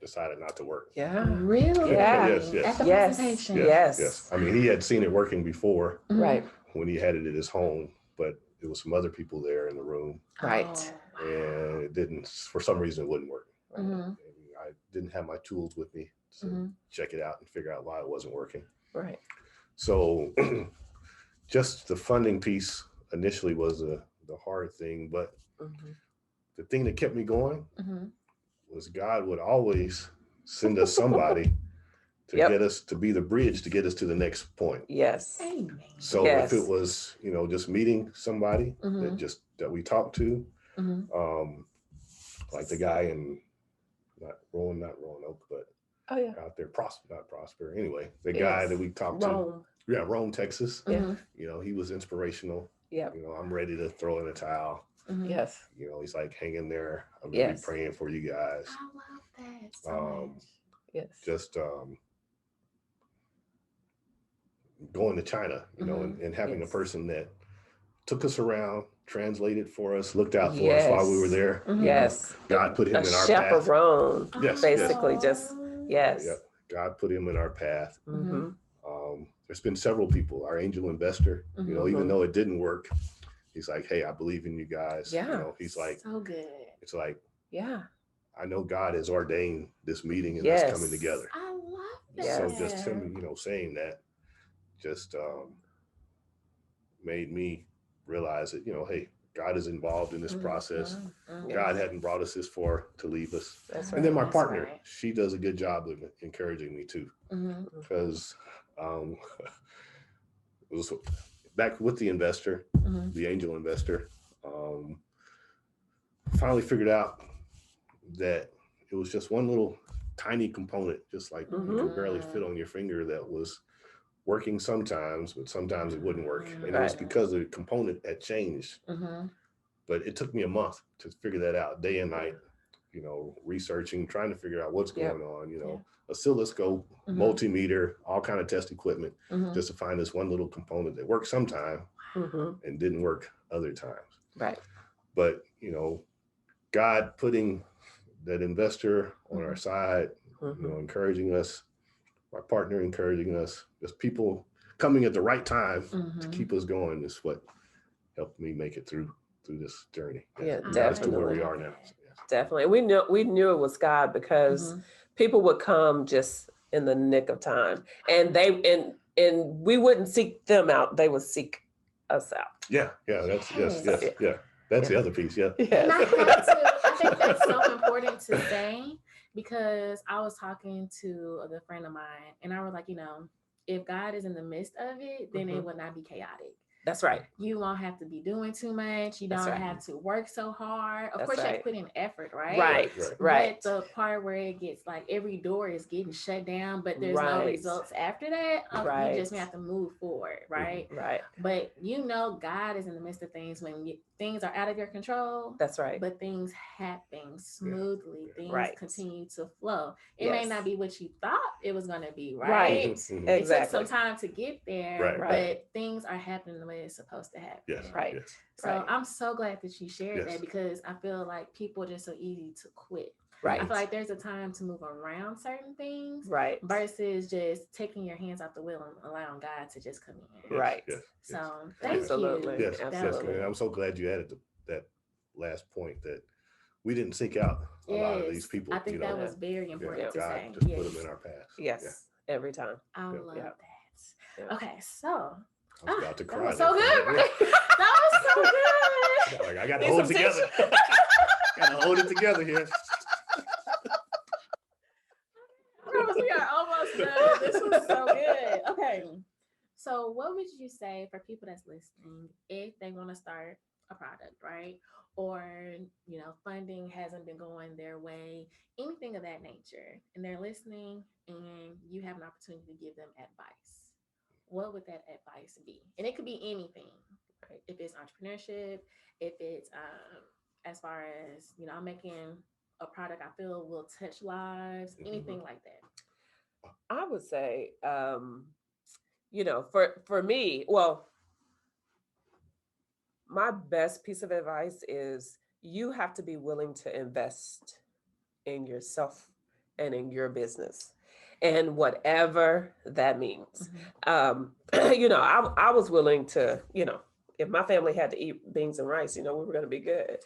S6: decided not to work.
S5: Yeah.
S4: Really?
S5: Yeah.
S6: Yes.
S4: At the presentation.
S6: Yes. I mean, he had seen it working before,
S5: right,
S6: when he had it at his home, but there was some other people there in the room,
S5: right,
S6: and it didn't. For some reason, it wouldn't work.
S4: Mm-hmm.
S6: I didn't have my tools with me to check it out and figure out why it wasn't working.
S5: Right.
S6: So, just the funding piece initially was the hard thing, but the thing that kept me going was God would always send us somebody to get us to be the bridge to get us to the next point.
S5: Yes.
S4: Amen.
S6: So if it was, just meeting somebody that we talked to, like the guy in not Roanoke, but out there, not Prosper. Anyway, the guy that we talked to, Rome, Texas.
S5: Yeah.
S6: He was inspirational.
S5: Yeah.
S6: I'm ready to throw in a towel.
S5: Yes.
S6: He's like, hang in there. I'm gonna be praying for you guys.
S4: I love that so much.
S5: Yes.
S6: Just going to China, and having a person that took us around, translated for us, looked out for us while we were there.
S5: Yes.
S6: God put him in our
S5: chaperone.
S6: path. Yes.
S5: Basically, just yes.
S6: Yep. God put him in our path. There's been several people. Our angel investor, even though it didn't work, he's like, hey, I believe in you guys.
S5: Yeah.
S6: He's like,
S4: so good.
S6: It's like,
S5: yeah,
S6: I know God has ordained this meeting and us coming together.
S4: I love that.
S6: So just him, saying that just made me realize that, hey, God is involved in this process. God hadn't brought us this far to leave us.
S5: That's right.
S6: And then my partner, she does a good job of encouraging me too, because it was back with the investor, the angel investor. Finally figured out that it was just one little tiny component, just like you could barely fit on your finger, that was working sometimes, but sometimes it wouldn't work. And it was because the component had changed. But it took me a month to figure that out, day and night, researching, trying to figure out what's going on, oscilloscope, multimeter, all kind of test equipment, just to find this one little component that worked sometime and didn't work other times.
S5: Right.
S6: But, God putting that investor on our side, encouraging us, my partner encouraging us, just people coming at the right time to keep us going is what helped me make it through this journey.
S5: Yeah,
S6: definitely. To where we are now. So,
S5: definitely. We knew it was God because people would come just in the nick of time, and and we wouldn't seek them out; they would seek us out.
S6: Yeah. That's yes. That's the other piece. Yeah.
S4: And I think that's so important to say, because I was talking to a good friend of mine, and I was like, if God is in the midst of it, then it would not be chaotic.
S5: That's right.
S4: You won't have to be doing too much. You don't have to work so hard. Of course, you have to put in effort, right?
S5: Right.
S4: But the part where it gets like every door is getting shut down, but there's no results after that, you just have to move forward, right?
S5: Right.
S4: But God is in the midst of things when things are out of your control.
S5: That's right.
S4: But things happen smoothly. Things continue to flow. It may not be what you thought it was going to be, right?
S5: Exactly.
S4: It took some time to get there, but things are happening the way it's supposed to happen.
S6: Yes.
S5: Right.
S6: Yes.
S4: So I'm so glad that you shared that, because I feel like people are just so easy to quit.
S5: Right.
S4: I feel like there's a time to move around certain things, versus just taking your hands off the wheel and allowing God to just come in.
S5: Right.
S6: Yes.
S4: So thank you.
S6: Yes. Absolutely. And I'm so glad you added that last point, that we didn't seek out a lot of these people.
S4: I think that was very important to
S6: God
S4: say.
S6: just put them in our path.
S5: Yes. Every time.
S4: I love that. Yeah. Okay, so
S6: I was about to cry.
S4: That was so good. That was so good.
S6: Like, I got to hold it together. Got to hold it together here.
S4: We are almost done. This was so good. Okay. So what would you say for people that's listening, if they want to start a product, right? Or, funding hasn't been going their way, anything of that nature, and they're listening and you have an opportunity to give them advice. What would that advice be? And it could be anything, right? If it's entrepreneurship, if it's as far as, I'm making a product I feel will touch lives, anything like that.
S5: I would say, for me, well, my best piece of advice is you have to be willing to invest in yourself and in your business, and whatever that means. I was willing to, if my family had to eat beans and rice, we were going to be good,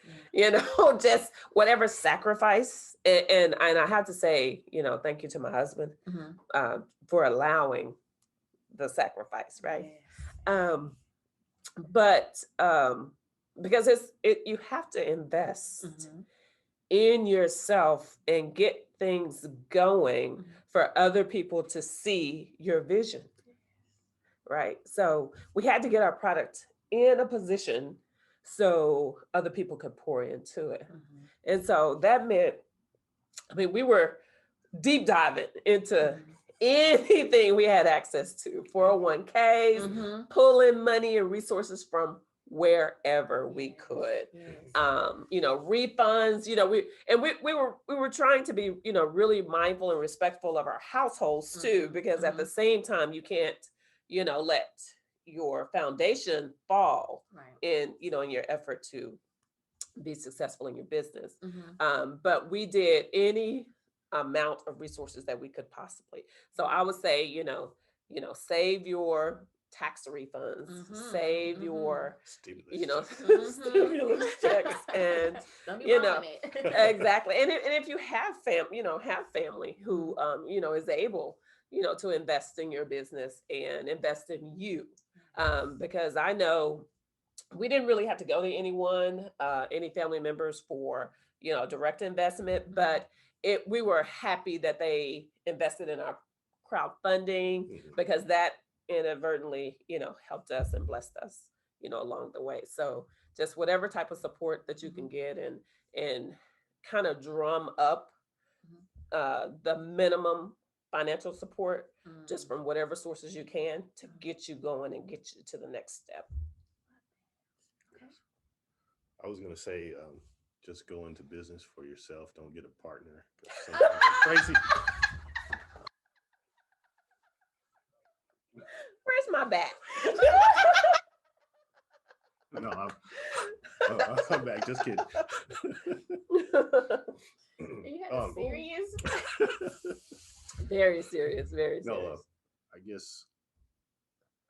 S5: just whatever sacrifice. And I have to say, thank you to my husband for allowing the sacrifice, right? Yes. But because you have to invest in yourself and get things going for other people to see your vision, right? So we had to get our product in a position so other people could pour into it. And so that meant, we were deep diving into anything we had access to, 401ks, pulling money and resources from wherever we could, refunds, we were trying to be, really mindful and respectful of our households too, because at the same time, you can't, let your foundation fall in your effort to be successful in your business. But we did any amount of resources that we could possibly. So I would say, save your tax refunds, save your, stimulus checks, and exactly. And if you have family who is able, to invest in your business and invest in you, because I know we didn't really have to go to anyone, any family members for, direct investment, but we were happy that they invested in our crowdfunding, because that inadvertently, helped us and blessed us, along the way. So just whatever type of support that you can get, and kind of drum up the minimum financial support, just from whatever sources you can, to get you going and get you to the next step.
S6: I was going to say, just go into business for yourself. Don't get a partner. Crazy.
S5: Where's my back?
S6: No, I'm back. Just kidding.
S4: You have serious?
S5: Very serious. Very serious.
S6: No, I guess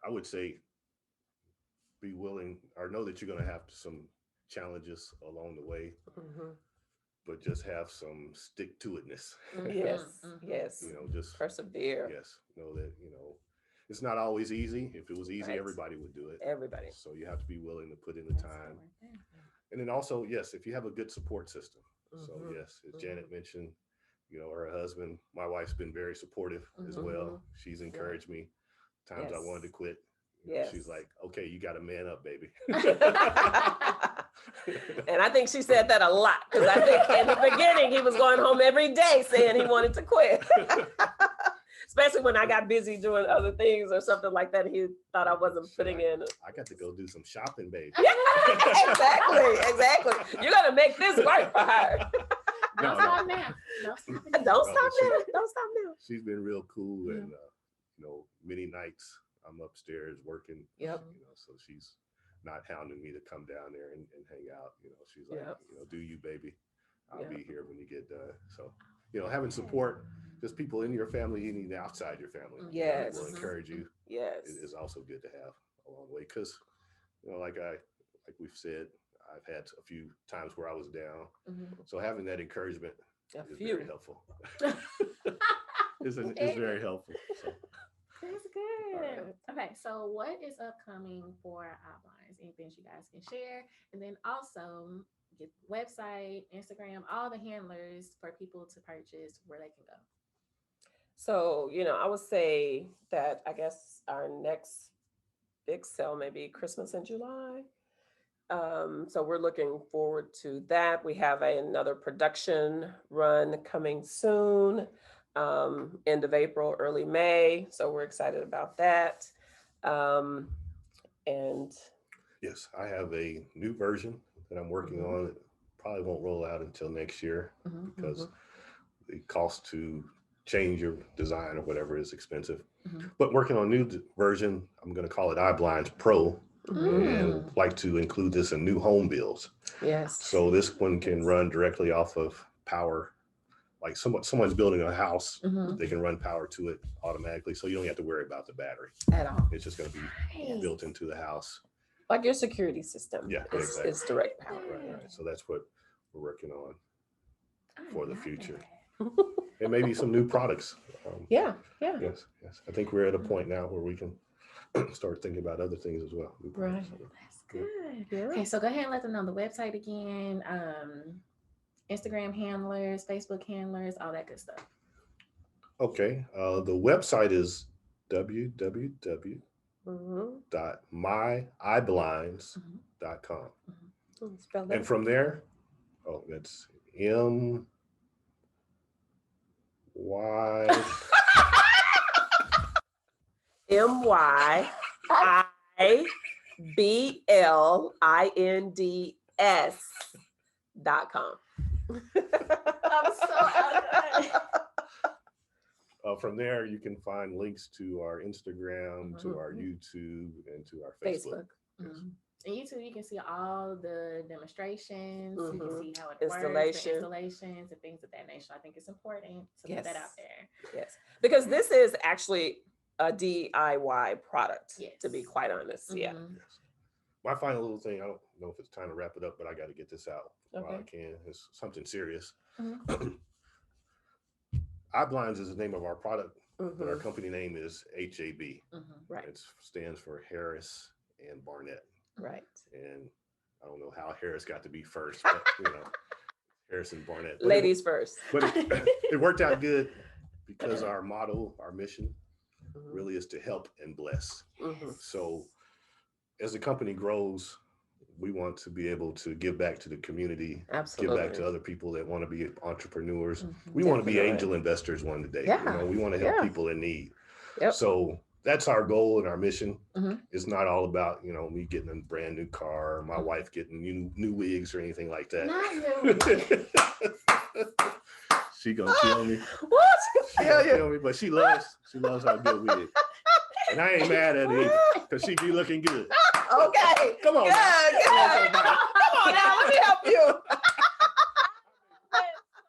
S6: I would say be willing, or know that you're going to have some challenges along the way, but just have some stick to itness.
S5: Yes.
S6: Just
S5: persevere.
S6: Yes. Know that, it's not always easy. If it was easy, everybody would do it.
S5: Everybody.
S6: So you have to be willing to put in the time. And then also, yes, if you have a good support system. So yes, as Janet mentioned, her husband, my wife's been very supportive as well. She's encouraged me times I wanted to quit.
S5: Yes.
S6: She's like, okay, you got to man up, baby.
S5: And I think she said that a lot because I think in the beginning he was going home every day saying he wanted to quit. Especially when I got busy doing other things or something like that. He thought I wasn't putting in.
S6: I got to go do some shopping, baby.
S5: Exactly. You got to make this work for her.
S4: Don't stop now.
S5: Don't stop now.
S6: She's been real cool, and many nights I'm upstairs working.
S5: Yep.
S6: So she's not hounding me to come down there and hang out. She's like, do you, baby? I'll be here when you get done. So, having support, just people in your family, even outside your family, will encourage you.
S5: Yes,
S6: it is also good to have along the way because, like we've said, I've had a few times where I was down. So having that encouragement is very helpful. It's very helpful. So.
S4: That's good. Right. Okay, so what is upcoming for Iblinds? Anything you guys can share, and then also get website, Instagram, all the handlers for people to purchase where they can go.
S5: So, I would say that I guess our next big sale may be Christmas in July. So we're looking forward to that. We have another production run coming soon, end of April, early May. So we're excited about that. And
S6: yes, I have a new version that I'm working on. It probably won't roll out until next year because the cost to change your design or whatever is expensive. But working on a new version, I'm going to call it iblinds Pro. And like to include this in new home builds.
S5: Yes.
S6: So this one can run directly off of power. Like someone's building a house, they can run power to it automatically. So you don't have to worry about the battery
S5: at all.
S6: It's just going to be built into the house.
S5: Like your security system.
S6: Yeah,
S5: exactly. It's direct power.
S6: Right. So that's what we're working on for the future. And maybe some new products.
S5: Yes.
S6: I think we're at a point now where we can start thinking about other things as well.
S5: Right.
S4: That's good. Yeah. Okay, so go ahead and let them know the website again, Instagram handlers, Facebook handlers, all that good stuff.
S6: Okay. The website is www.myiBlinds.com. And from there, that's
S5: MYIBLINDS.com.
S4: I'm so out of it.
S6: From there, you can find links to our Instagram, to our YouTube, and to our Facebook. Yes.
S4: And YouTube, you can see all the demonstrations. You can see how it works, the installations, and things of that nature. I think it's important to put that out there.
S5: Yes, because this is actually a DIY product, to be quite honest. Yes.
S6: My final little thing, I don't know if it's time to wrap it up, but I got to get this out while I can. It's something serious. iblinds is the name of our product, but our company name is HAB.
S5: Right.
S6: It stands for Harris and Barnett.
S5: Right.
S6: And I don't know how Harris got to be first, but Harris and Barnett. But
S5: ladies first.
S6: But it worked out good because our motto, our mission really is to help and bless. So as the company grows, we want to be able to give back to the community, give back to other people that want to be entrepreneurs. We want to be angel investors one day. We want to help people in need. So that's our goal and our mission. It's not all about, me getting a brand new car, or my wife getting new wigs or anything like that. She gonna kill me.
S5: What?
S6: She gonna kill me, but she loves her good wig. And I ain't mad at it because she be looking good.
S5: Okay.
S6: Come on.
S5: Good. Come on now, let me help you.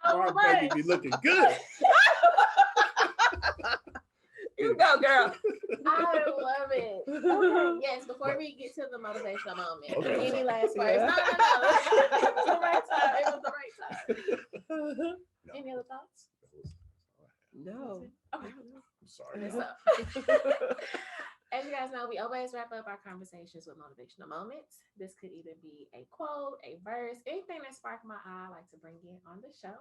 S6: Our baby be looking good.
S5: You go, girl.
S4: I love it. Okay, yes, before we get to the motivational moment, any last words? No. It was the right time. Any other thoughts?
S5: No.
S4: Okay.
S6: I'm sorry.
S4: As you guys know, we always wrap up our conversations with motivational moments. This could either be a quote, a verse, anything that sparked my eye, I like to bring in on the show.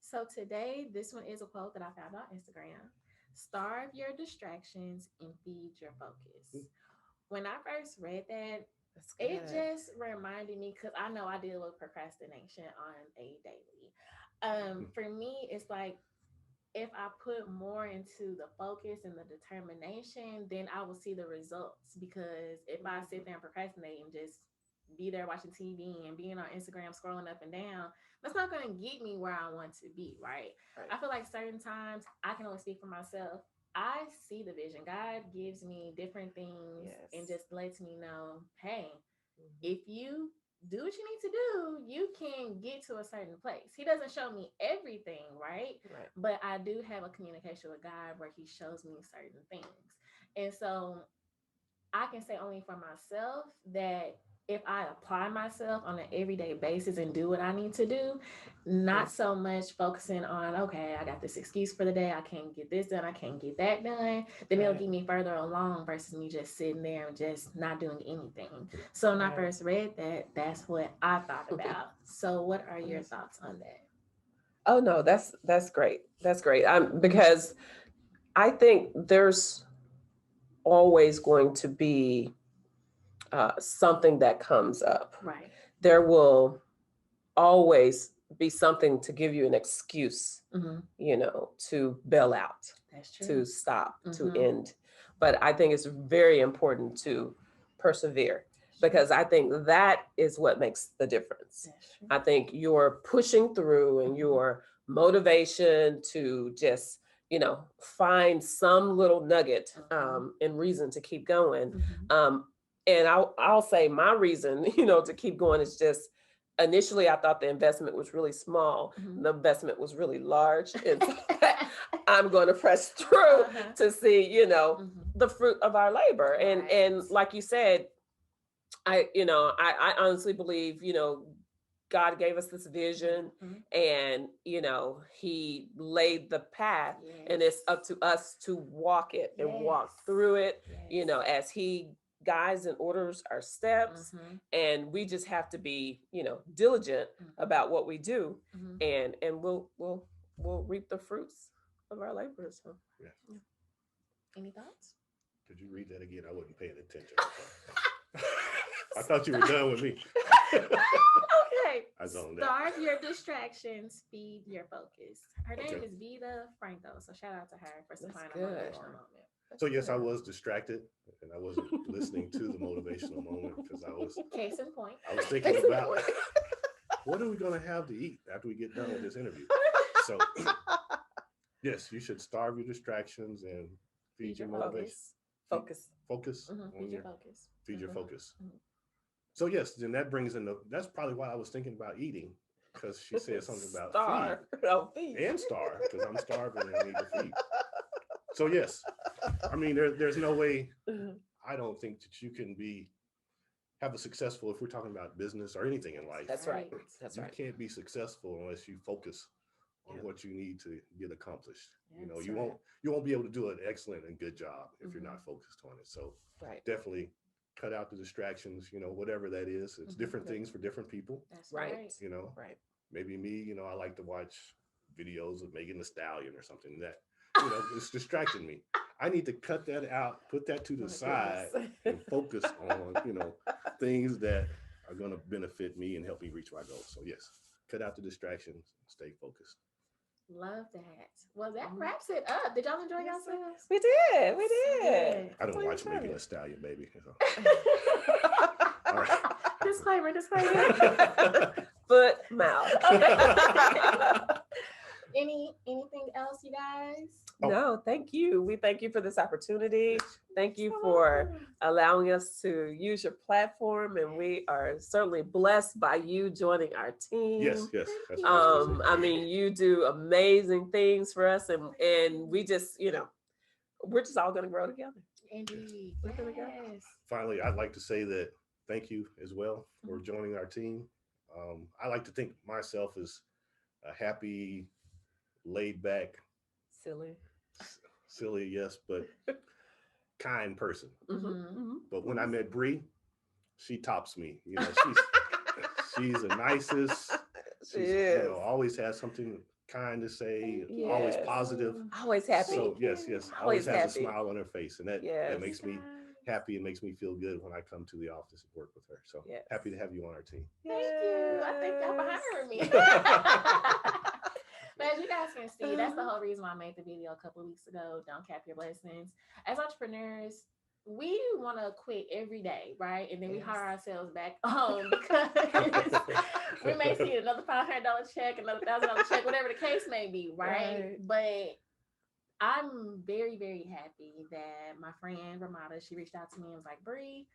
S4: So today, this one is a quote that I found on Instagram. Starve your distractions and feed your focus. when I first read that, it just reminded me, because I know I deal with procrastination on a daily. For me, it's like, if I put more into the focus and the determination, then I will see the results. Because if I sit there and procrastinate and just be there watching TV and being on Instagram scrolling up and down, that's not going to get me where I want to be, right? I feel like certain times, I can only speak for myself, I see the vision. God gives me different things and just lets me know, hey, if you do what you need to do, you can get to a certain place. He doesn't show me everything, right? But I do have a communication with God where he shows me certain things. And so I can say only for myself that if I apply myself on an everyday basis and do what I need to do, not so much focusing on, okay, I got this excuse for the day, I can't get this done, I can't get that done, then it'll get me further along versus me just sitting there and just not doing anything. So when I first read that, that's what I thought about. So what are your thoughts on that?
S5: Oh no, that's great. That's great. Because I think there's always going to be something that comes up.
S4: Right.
S5: There will always be something to give you an excuse, to bail out, to stop, to end. But I think it's very important to persevere, because I think that is what makes the difference. I think your pushing through and your motivation to just, find some little nugget and reason to keep going. And I'll say my reason, to keep going is just, initially I thought the investment was really small. The investment was really large. And I'm going to press through to see, the fruit of our labor. And like you said, I honestly believe, God gave us this vision and, he laid the path and it's up to us to walk it and walk through it, as he guides and orders our steps. And we just have to be, diligent about what we do, and we'll reap the fruits of our labor. So
S4: any thoughts?
S6: Could you read that again? I wasn't paying attention. I thought you were done with me.
S4: Okay.
S6: I zoned
S4: Starve your distractions, feed your focus. Her name is Vita Franco, so shout out to her for supplying a motivational moment.
S6: So yes, I was distracted and I wasn't listening to the motivational moment because I was
S4: case in point.
S6: I was thinking about what are we going to have to eat after we get done with this interview. So yes, you should starve your distractions and feed your motivation. Focus.
S4: Feed your focus.
S6: Feed your focus. So yes, then that brings in that's probably why I was thinking about eating, because she said something about feed and starve, because I'm starving and I need to feed. So yes, I mean there's no way, I don't think that you can have a successful, if we're talking about business or anything in life.
S5: That's right.
S6: You can't be successful unless you focus on what you need to get accomplished. You won't be able to do an excellent and good job if you're not focused on it. So definitely cut out the distractions, whatever that is. It's different things for different people.
S4: That's right.
S6: Maybe me, I like to watch videos of Megan Thee Stallion or something that, it's distracting me. I need to cut that out, put that to the side and focus on, things that are going to benefit me and help me reach my goals. So yes, cut out the distractions, stay focused.
S4: Love that. Well, that wraps it up. Did y'all enjoy yourselves?
S5: We did.
S6: I don't watch Megan Thee Stallion, baby. So.
S4: All right. Disclaimer.
S5: Foot, mouth.
S4: Anything else, you guys?
S5: No, thank you. We thank you for this opportunity. Thank you for allowing us to use your platform, and we are certainly blessed by you joining our team.
S6: Yes.
S5: I mean, you do amazing things for us, and we just, we're just all going to grow together.
S4: Indeed.
S5: Yes.
S6: Finally, I'd like to say that thank you as well for joining our team. I like to think myself as a happy, laid back, silly, yes, but kind person. But when I met Bree, she tops me. She's the nicest. She's always has something kind to say, always positive,
S5: always happy.
S6: So yes, always has a smile on her face, and that makes me happy. It makes me feel good when I come to the office and work with her. So happy to have you on our team.
S4: Thank you. I think y'all for hiring me. But as you guys can see, that's the whole reason why I made the video a couple of weeks ago. Don't cap your blessings. As entrepreneurs, we want to quit every day, right? And then we hire ourselves back home because we may see another $500 check, another $1,000 check, whatever the case may be, right? But I'm very, very happy that my friend Ramada, she reached out to me and was like, Bree,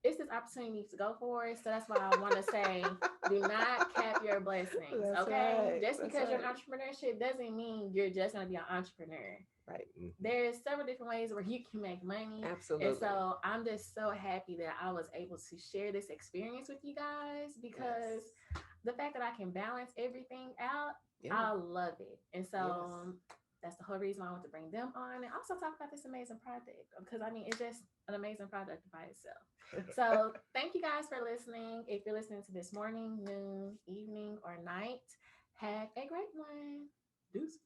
S4: it's this opportunity to go for it. So that's why I want to say, do not cap your blessings, okay? Just because you're in entrepreneurship doesn't mean you're just going to be an entrepreneur.
S5: Right.
S4: There's several different ways where you can make money.
S5: Absolutely.
S4: And so I'm just so happy that I was able to share this experience with you guys because the fact that I can balance everything out, I love it. And so that's the whole reason why I want to bring them on and also talk about this amazing project because I mean, it's just an amazing project by itself. So thank you guys for listening. If you're listening to this morning, noon, evening, or night, have a great one. Deuces.